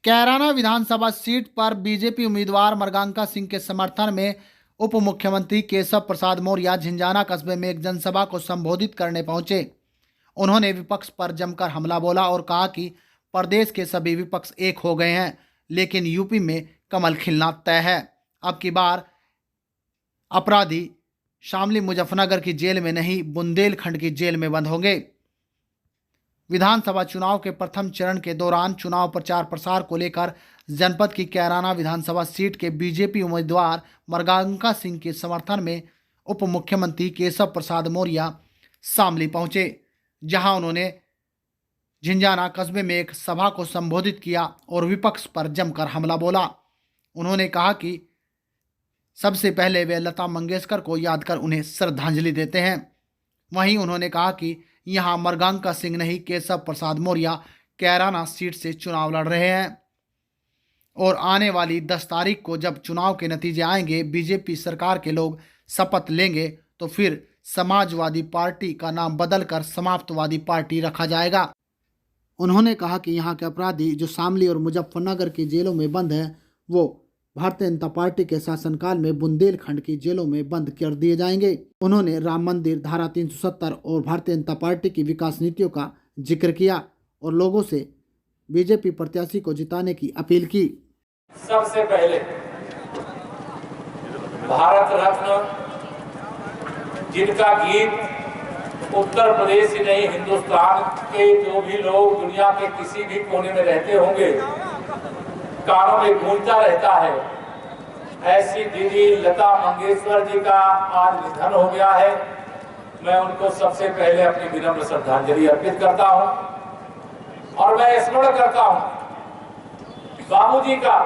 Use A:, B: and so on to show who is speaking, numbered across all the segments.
A: कैराना विधानसभा seat पर BJP उम्मीदवार मृगांका सिंह के समर्थन में उप मुख्यमंत्री केशव प्रसाद मौर्य झिंझाना कस्बे में एक जनसभा को संबोधित करने पहुंचे। उन्होंने विपक्ष पर जमकर हमला बोला और कहा कि प्रदेश के सभी विपक्ष एक हो गए हैं, लेकिन यूपी में कमल खिलना तय है। अब की बार अपराधी शामली मुजफ्फरनगर की जेल में नहीं, बुंदेलखंड की जेल में बंद होंगे। विधानसभा चुनाव के प्रथम चरण के दौरान चुनाव प्रचार प्रसार को लेकर जनपद की कैराना विधानसभा सीट के बीजेपी उम्मीदवार मृगांका सिंह के समर्थन में उप मुख्यमंत्री केशव प्रसाद मौर्य शामली पहुंचे, जहां उन्होंने झिंझाना कस्बे में एक सभा को संबोधित किया और विपक्ष पर जमकर हमला बोला। उन्होंने कहा कि सबसे पहले वे लता मंगेशकर को याद कर उन्हें श्रद्धांजलि देते हैं। वहीं उन्होंने कहा कि यहां मृगांका सिंह नहीं, केशव प्रसाद मौर्य कैराना सीट से चुनाव लड़ रहे हैं और आने वाली 10 तारीख को जब चुनाव के नतीजे आएंगे, बीजेपी सरकार के लोग शपथ लेंगे, तो फिर समाजवादी पार्टी का नाम बदलकर समाप्तवादी पार्टी रखा जाएगा। उन्होंने कहा कि यहाँ के अपराधी जो शामली और मुजफ्फरनगर की जेलों में बंद हैं, वो भारतीय जनता पार्टी के शासनकाल में बुंदेलखंड की जेलों में बंद कर दिए जाएंगे। उन्होंने राम मंदिर, धारा 370 और भारतीय जनता पार्टी की विकास नीतियों का जिक्र किया और लोगों से बीजेपी प्रत्याशी को जिताने की अपील की।
B: सबसे पहले भारत रत्न, जिनका गीत उत्तर प्रदेश ही नहीं, हिंदुस्तान के जो भी लोग दुनिया के किसी भी कोने में रहते होंगे, कानों में गूंजता रहता है, ऐसी दीदी लता मंगेशकर जी का आज निधन हो गया है। मैं उनको सबसे पहले अपनी विनम्र श्रद्धांजलि अर्पित करता हूं और मैं स्मरण करता हूं बाबूजी का,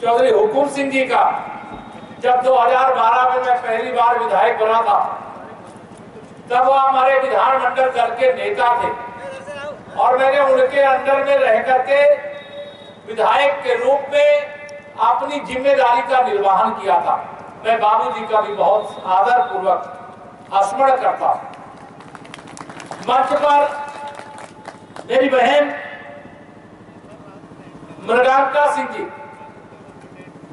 B: चौधरी हुकुम सिंह जी का। जब 2012 में मैं पहली बार विधायक बना था, तब वो हमारे विधानमंडल दल के नेता थे और मैंने उनके अंडर में रह करके विधायक के रूप में अपनी जिम्मेदारी का निर्वहन किया था। मैं बाबूजी का भी बहुत आदर पूर्वक स्मरण करता हूं। मंच पर मेरी बहन मृगांका सिंह जी,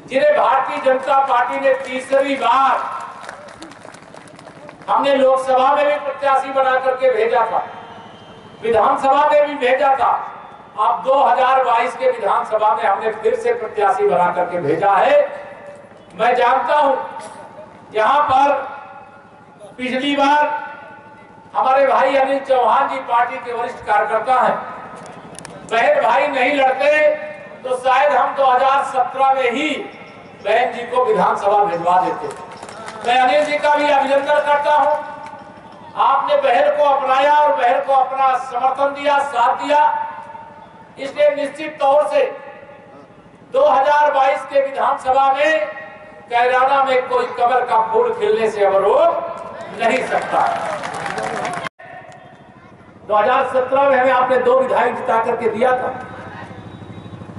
B: जिन्हें भारतीय जनता पार्टी ने तीसरी बार हमने लोकसभा में भी प्रत्याशी बना करके भेजा था, विधानसभा में भी भेजा था, अब 2022 के विधानसभा में हमने फिर से प्रत्याशी बना करके भेजा है। मैं जानता हूं यहां पर पिछली बार हमारे भाई अनिल चौहान जी पार्टी के वरिष्ठ कार्यकर्ता हैं, बहन भाई नहीं लड़ते तो शायद हम 2017 में ही बहन जी को विधानसभा भिजवा देते। मैं अनिल जी का भी अभिनंदन करता हूं, आपने बहन को अपनाया और बहन को अपना समर्थन दिया, साथ दिया। इसलिए निश्चित तौर से 2022 के विधानसभा में कैराना में कोई कमल का फूल खिलने से अवरोध नहीं सकता। 2017 में हमें आपने 2 विधायक जिता करके दिया था,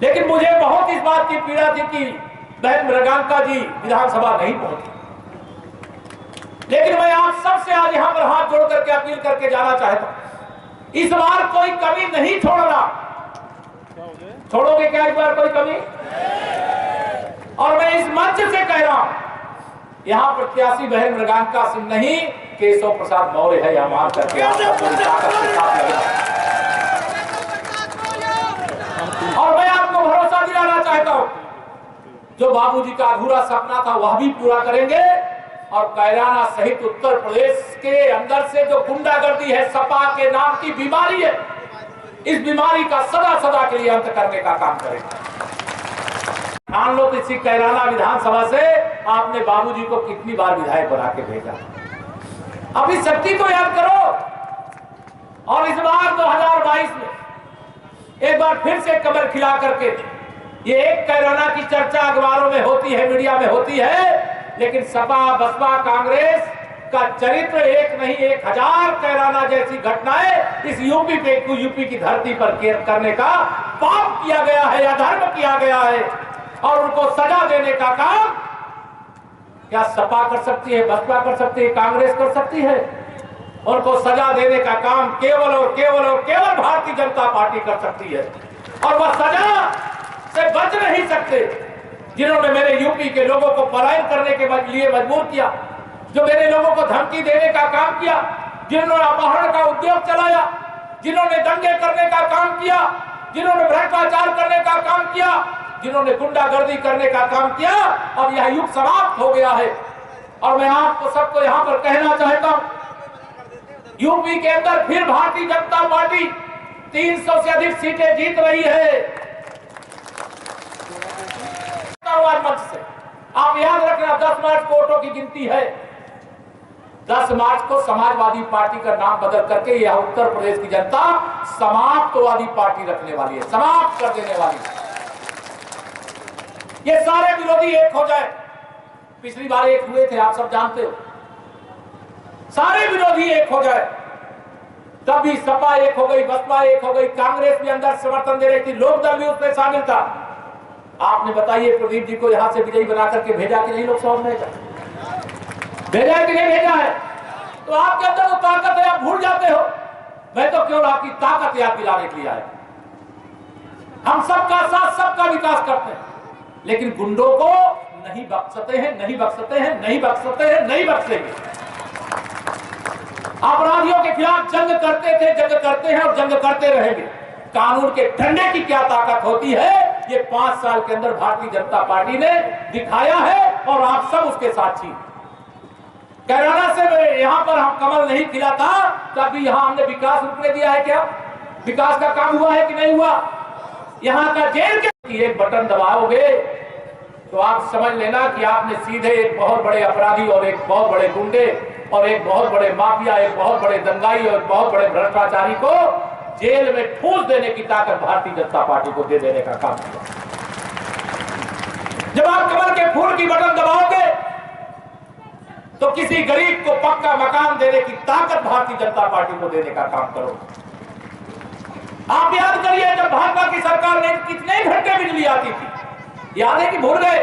B: लेकिन मुझे बहुत इस बात की पीड़ा थी कि बहन मृगांका जी विधानसभा नहीं पहुंची। लेकिन मैं आप सबसे आज यहां पर हाथ जोड़ करके अपील करके जाना चाहता हूं, इस बार कोई कमी नहीं छोड़ना। छोड़ोगे क्या इस बार कोई कमी? और मैं इस मंच से कह रहा हूं, यहां प्रत्याशी बहन मृगांका सिंह नहीं, केशव प्रसाद मौर्य है। यहां मान करके और मैं आपको भरोसा दिलाना चाहता हूं, जो बाबूजी का अधूरा सपना था वह भी पूरा करेंगे और कैराना सहित उत्तर प्रदेश के अंदर से जो गुंडागर्दी है, सपा के नाम की बीमारी है, इस बीमारी का सदा सदा के लिए अंत करने का काम करेंगे। मान लो किसी कैराना विधानसभा से आपने बाबूजी को कितनी बार विधायक बना के भेजा, अभी शक्ति को याद करो। और इस बार 2022 में एक बार फिर से कमर खिला करके, ये एक कैराना की चर्चा अखबारों में होती है, मीडिया में होती है, लेकिन सपा, बसपा, कांग्रेस का चरित्र एक नहीं 1000 कैराना जैसी घटनाएं इस यूपी की धरती पर करने का पाप किया गया है, अधर्म किया गया है और उनको सजा देने का काम क्या सपा कर सकती है, बसपा कर सकती है, कांग्रेस कर सकती है? उनको सजा देने का काम केवल और केवल और केवल भारतीय जनता पार्टी कर सकती है और वह सजा से बच नहीं सकते, जिन्होंने मेरे यूपी के लोगों को पलायन करने के लिए मजबूर किया, जो मेरे लोगों को धमकी देने का काम किया, जिन्होंने अपहरण का उद्योग चलाया, जिन्होंने दंगे करने का काम किया, जिन्होंने भ्रष्टाचार करने का काम किया, जिन्होंने गुंडागर्दी करने का काम किया। अब यह युग समाप्त हो गया है। और मैं आपको सबको यहां पर कहना चाहता हूं, यूपी के अंदर फिर भारतीय जनता पार्टी 300 से अधिक सीटें जीत रही है। मंच से आप याद रखना, 10 मार्च को वोटों की गिनती है। 10 मार्च को समाजवादी पार्टी का नाम बदल करके यह उत्तर प्रदेश की जनता समाप्तवादी पार्टी रखने वाली है, समाप्त कर देने वाली है। ये सारे विरोधी एक हो जाए। पिछली बार एक हुए थे, आप सब जानते हो। सारे विरोधी एक हो जाए, तब भी सपा एक हो गई, बसपा एक हो गई, कांग्रेस भी अंदर समर्थन दे रही थी, लोकदल भी उसमें शामिल था। आपने बताइए प्रदीप जी को यहां से विजयी बना करके भेजा कि नहीं लोकसभा में? भेजा है कि नहीं भेजा है? तो आपके अंदर तो ताकत है, आप भूल जाते हो। मैं तो केवल आपकी ताकत याद दिलाने के लिए आया। हम सबका साथ, सबका विकास करते हैं, लेकिन गुंडों को नहीं बख्शते हैं, नहीं बख्शते हैं, नहीं बख्शते हैं, नहीं बख्शेंगे। अपराधियों के खिलाफ जंग करते थे, जंग करते हैं और जंग करते रहेंगे। कानून के डंडे की क्या ताकत होती है, ये 5 साल के अंदर भारतीय जनता पार्टी ने दिखाया है और आप सब उसके साक्षी। कैराना से यहां पर हम कमल नहीं खिला था, तभी यहां हमने विकास रुकने दिया है क्या? विकास का काम हुआ है कि नहीं हुआ? यहां का जेल के एक बटन दबाओगे तो आप समझ लेना कि आपने सीधे एक बहुत बड़े अपराधी और एक बहुत बड़े गुंडे और एक बहुत बड़े माफिया, एक बहुत बड़े दंगाई और एक बहुत बड़े भ्रष्टाचारी को जेल में ठूस देने की ताकत भारतीय जनता पार्टी को दे देने का काम किया। जब आप कमल के फूल की बटन दबाओगे तो किसी गरीब को पक्का मकान देने की ताकत भारतीय जनता पार्टी को देने का काम करो। आप याद करिए, जब भाजपा की सरकार में कितने घंटे बिजली आती थी, याद है कि भूल गए?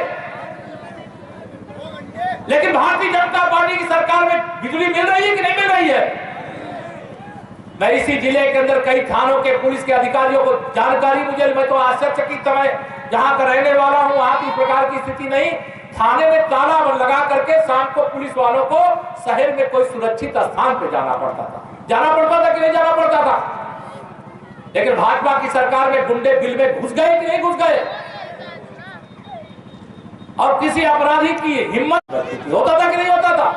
B: लेकिन भारतीय जनता पार्टी की सरकार में बिजली मिल रही है कि नहीं मिल रही है? मैं इसी जिले के अंदर कई थानों के पुलिस के अधिकारियों को जानकारी मुझे, मैं तो आश्चर्यचकित समय जहां का रहने वाला हूं, वहां की प्रकार की स्थिति नहीं। थाने में ताला लगा करके शाम को पुलिस वालों को शहर में कोई सुरक्षित स्थान पे जाना पड़ता था। जाना पड़ता था कि नहीं जाना पड़ता था? लेकिन भाजपा की सरकार में गुंडे बिल में घुस गए कि नहीं घुस गए? और किसी अपराधी की हिम्मत होता था कि नहीं होता था?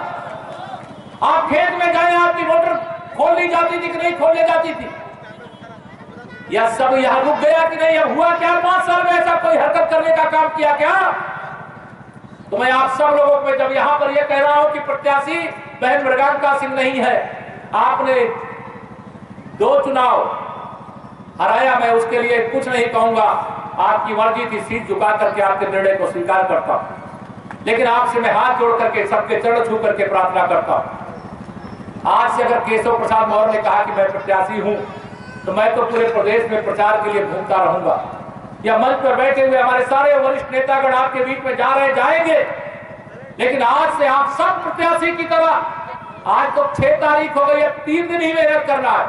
B: आप खेत में गए, आपकी मोटर खोल ली जाती थी कि नहीं खोल ली जाती थी? यह सब यहां रुक गया कि नहीं? अब हुआ क्या 5 साल में ऐसा कोई हरकत करने का काम किया क्या? तो मैं आप सब लोगों को जब यहां पर यह कह रहा हूं कि प्रत्याशी बहन मृगांका सिंह नहीं है, आपने 2 चुनाव हराया, मैं उसके लिए कुछ नहीं कहूंगा। आपकी मर्जी थी, सीट झुका करके आपके निर्णय को स्वीकार करता हूं। लेकिन आपसे मैं हाथ जोड़ करके, सबके चरण छू करके प्रार्थना करता हूं। आज से अगर केशव प्रसाद मौर्य ने कहा कि मैं प्रत्याशी हूं, तो मैं तो पूरे प्रदेश में प्रचार के लिए घूमता रहूंगा। या मंच पर बैठे हुए हमारे सारे वरिष्ठ नेतागण आपके बीच में जा रहे जाएंगे, लेकिन आज से आप सब प्रत्याशी की तरह, आज तो 6 तारीख हो गई है, 3 दिन ही मेहनत करना है।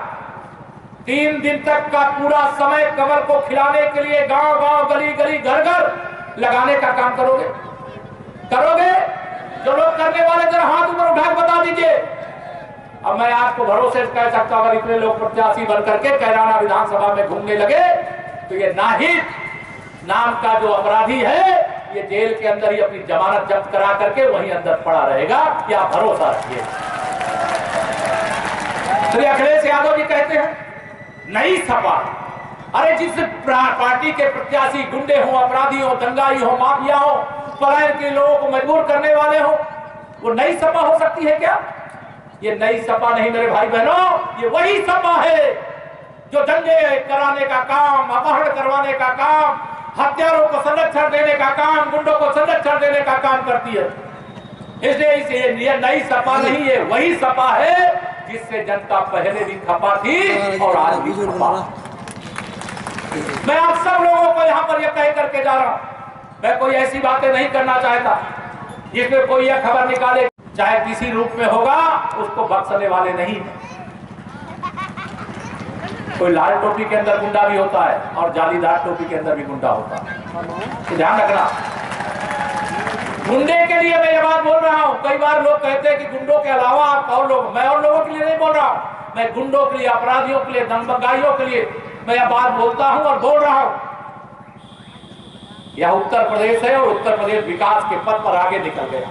B: 3 दिन तक का पूरा समय कमल को खिलाने के लिए गांव गांव, गली गली, घर घर लगाने का काम करोगे? करोगे? जो लोग करने वाले जरा हाथ ऊपर उठा के बता दीजिए। अब मैं आपको भरोसे से कह सकता हूं, अगर इतने लोग प्रत्याशी बन करके कैराना विधानसभा में घूमने लगे तो ये नाहिद नाम का जो अपराधी है, ये जेल के अंदर ही अपनी जमानत जब्त करा करके वहीं अंदर पड़ा रहेगा, क्या भरोसा रखिए। श्री अखिलेश यादव जी कहते हैं नई सपा। अरे जिस पार्टी के प्रत्याशी गुंडे हो, अपराधी हो, दंगाई हो, माफिया हो, पलायन के लोगों को मजबूर करने वाले हो, वो नई सपा हो सकती है क्या? ये नई सपा नहीं मेरे भाई बहनों, ये वही सपा है जो दंगे कराने का काम, अपहरण करवाने का काम, हत्यारों को संरक्षण देने का काम, गुंडों को संरक्षण देने का काम करती है। इसलिए ये नई सपा नहीं है, वही सपा है जिससे जनता पहले भी खपा थी और आज भी खपा। मैं आप सब लोगों को यहां पर यह कह करके जा रहा हूं, मैं कोई ऐसी बातें नहीं करना चाहता जिसमें कोई यह खबर निकाले, चाहे किसी रूप में होगा, उसको बख्शने वाले नहीं। कोई लाल टोपी के अंदर गुंडा भी होता है और जालीदार टोपी के अंदर भी गुंडा होता है, तो ध्यान रखना। गुंडे के लिए मैं ये बात बोल रहा हूँ। कई बार लोग कहते हैं कि गुंडों के अलावा आप और लोग, मैं और लोगों के लिए नहीं बोल रहा हूँ, मैं गुंडों के लिए, अपराधियों के लिए, दंगबाजों के लिए मैं यह बात बोलता हूँ और बोल रहा हूँ। यह उत्तर प्रदेश है और उत्तर प्रदेश विकास के पथ पर आगे निकल गया।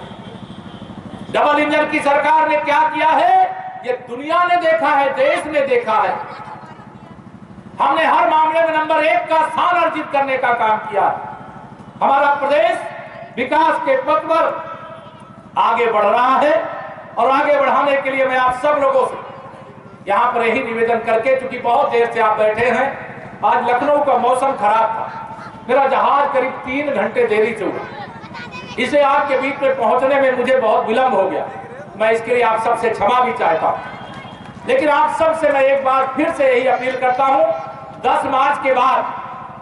B: डबल इंजन की सरकार ने क्या किया है ये दुनिया ने देखा है, देश ने देखा है। हमने हर मामले में नंबर 1 का स्थान अर्जित करने का काम किया। हमारा प्रदेश विकास के पथ पर आगे बढ़ रहा है और आगे बढ़ाने के लिए मैं आप सब लोगों से यहां पर यही निवेदन करके, चूंकि बहुत देर से आप बैठे हैं, आज लखनऊ का मौसम खराब था, मेरा जहाज करीब 3 घंटे देरी से हुआ, इसे आपके बीच में पहुंचने में मुझे बहुत विलंब हो गया। मैं इसके लिए आप सबसे क्षमा भी चाहता हूं, लेकिन आप सबसे मैं एक बार फिर से यही अपील करता हूं, 10 मार्च के बाद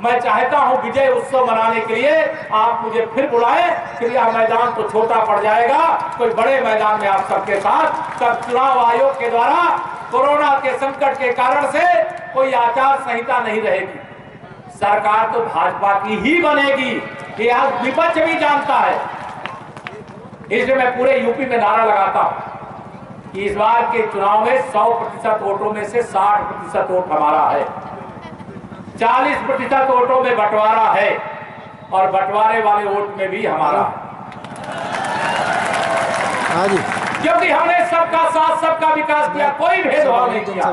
B: मैं चाहता हूं विजय उत्सव मनाने के लिए आप मुझे फिर बुलाएं। फिर यह मैदान तो छोटा पड़ जाएगा, कोई बड़े मैदान में आप सबके साथ। तब चुनाव आयोग के द्वारा कोरोना के संकट के कारण से कोई आचार संहिता नहीं रहेगी, सरकार तो भाजपा की ही बनेगी, ये आज विपक्ष भी जानता है। इसलिए मैं पूरे यूपी में नारा लगाता हूं कि इस बार के चुनाव में 100% वोटों में से 60% वोट हमारा है, 40% वोटों में बंटवारा है और बंटवारे वाले वोट में भी हमारा है। क्योंकि हमने सबका साथ सबका विकास किया, कोई भेदभाव नहीं किया।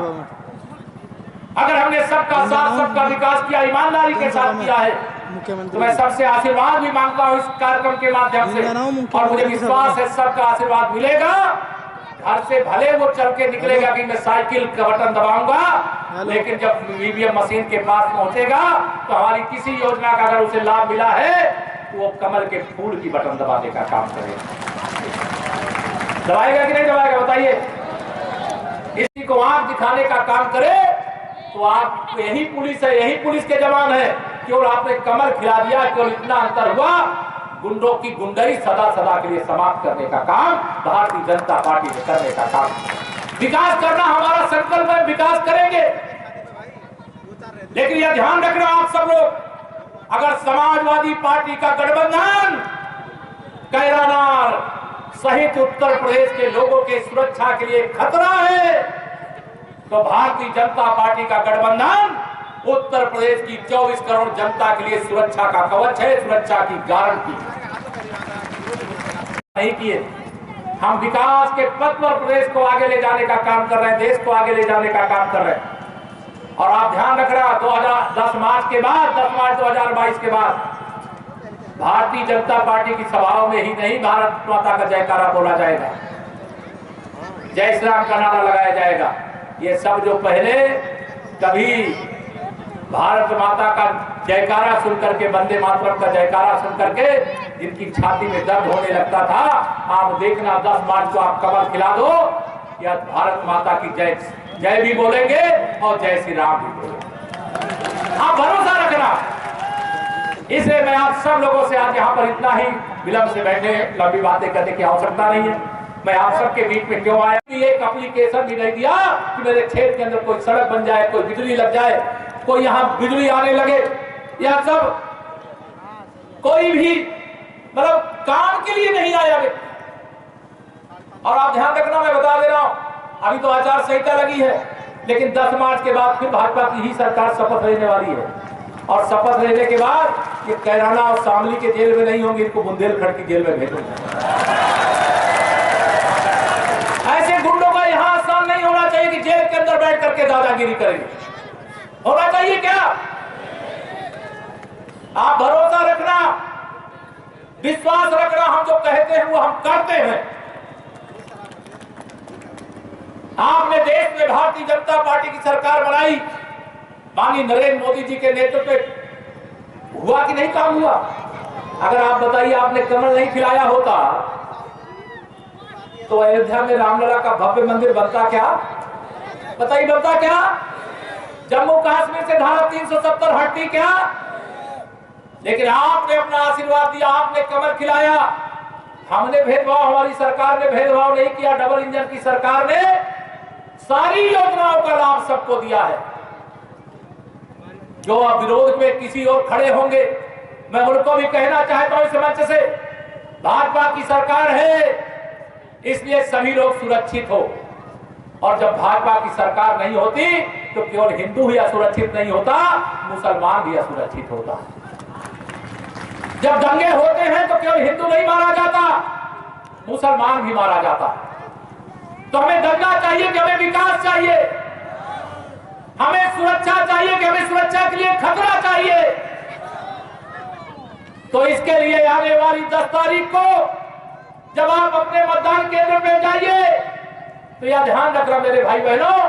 B: अगर हमने सबका साथ सबका विकास किया, ईमानदारी के साथ किया है, तो मैं सबसे आशीर्वाद भी मांगता हूं इस कार्यक्रम के माध्यम से, और मुझे विश्वास है सबका आशीर्वाद मिलेगा। घर से भले वो चल के निकलेगा कि मैं साइकिल का बटन दबाऊंगा, लेकिन जब ईवीएम मशीन के पास पहुंचेगा तो हमारी किसी योजना का अगर उसे लाभ मिला है तो वो कमल के फूल की बटन दबाने का काम करेगा। दबाएगा कि नहीं दबाएगा बताइए? इसी को आंख दिखाने का काम करे तो आप, यही पुलिस है, यही पुलिस के जवान है, केवल आपने कमल खिला दिया, केवल इतना अंतर हुआ। गुंडों की गुंडई सदा सदा के लिए समाप्त करने का काम भारतीय जनता पार्टी ने करने का काम। विकास करना हमारा संकल्प है, विकास करेंगे, लेकिन यह ध्यान रखना आप सब लोग, अगर समाजवादी पार्टी का गठबंधन कैराना सहित उत्तर प्रदेश के लोगों के सुरक्षा के लिए खतरा है, तो भारतीय जनता पार्टी का गठबंधन उत्तर प्रदेश की 24 करोड़ जनता के लिए सुरक्षा का कवच है, सुरक्षा की गारंटी नहीं किए। हम विकास के पथ पर प्रदेश को आगे ले जाने का काम कर रहे हैं, देश को आगे ले जाने का काम कर रहे हैं। और आप ध्यान रखना, 10 मार्च के बाद, 10 मार्च 2022 के बाद भारतीय जनता पार्टी की सभाओं में ही नहीं, भारत माता का जयकारा बोला जाएगा, जय श्री राम का नारा लगाया जाएगा। ये सब जो पहले कभी भारत माता का जयकारा सुन करके, वंदे मातरम का जयकारा सुन करके जिनकी छाती में दर्द होने लगता था, आप देखना 10 मार्च को आप कमल खिला दो, या भारत माता की जय जय भी बोलेंगे और जय श्री राम भी बोलेंगे। आप भरोसा रखना। इसलिए मैं आप सब लोगों से आज यहाँ पर इतना ही विलंब से बैठे, लंबी बातें करने की आवश्यकता नहीं है। मैं आप सबके बीच में क्यों आया, एक एप्लीकेशन भी नहीं दिया कि मेरे खेत के अंदर कोई सड़क बन जाए, कोई बिजली लग जाए, कोई यहाँ बिजली आने लगे, यह सब कोई भी मतलब काम के लिए नहीं आया। और आप ध्यान रखना, मैं बता दे रहा हूं, अभी तो आचार संहिता लगी है, लेकिन 10 मार्च के बाद फिर भाजपा की ही सरकार शपथ लेने वाली है, और शपथ लेने के बाद ये कैराना और शामली के जेल में नहीं होंगे, इनको बुंदेलखंड की जेल में भेजूंगा। ऐसे गुंडों का यहाँ स्थान नहीं होना चाहिए कि जेल के अंदर बैठ करके दादागिरी करेंगे। होना चाहिए क्या? आप भरोसा रखना, विश्वास रखना, हम जो कहते हैं वो हम करते हैं। आपने देश में भारतीय जनता पार्टी की सरकार बनाई, माननीय नरेंद्र मोदी जी के नेतृत्व में हुआ कि नहीं काम हुआ? अगर आप बताइए, आपने कमल नहीं खिलाया होता तो अयोध्या में रामलला का भव्य मंदिर बनता क्या? बताइए बनता क्या? जम्मू कश्मीर से धारा 370 हटती क्या? लेकिन आपने अपना आशीर्वाद दिया, आपने कमल खिलाया। हमने भेदभाव, हमारी सरकार ने भेदभाव नहीं किया। डबल इंजन की सरकार ने सारी योजनाओं का लाभ सबको दिया है। जो विरोध में किसी और खड़े होंगे, मैं उनको भी कहना चाहता हूं इस मंच से, भाजपा की सरकार है इसलिए सभी लोग सुरक्षित हो, और जब भाजपा की सरकार नहीं होती तो केवल हिंदू ही असुरक्षित नहीं होता, मुसलमान भी असुरक्षित होता। जब दंगे होते हैं तो केवल हिंदू नहीं मारा जाता, मुसलमान भी मारा जाता। तो हमें दंगा चाहिए कि हमें विकास चाहिए, हमें सुरक्षा चाहिए कि हमें सुरक्षा के लिए खतरा चाहिए। तो इसके लिए आने वाली 10 तारीख को जब आप अपने मतदान केंद्र पे जाइए तो यह ध्यान रखना मेरे भाई बहनों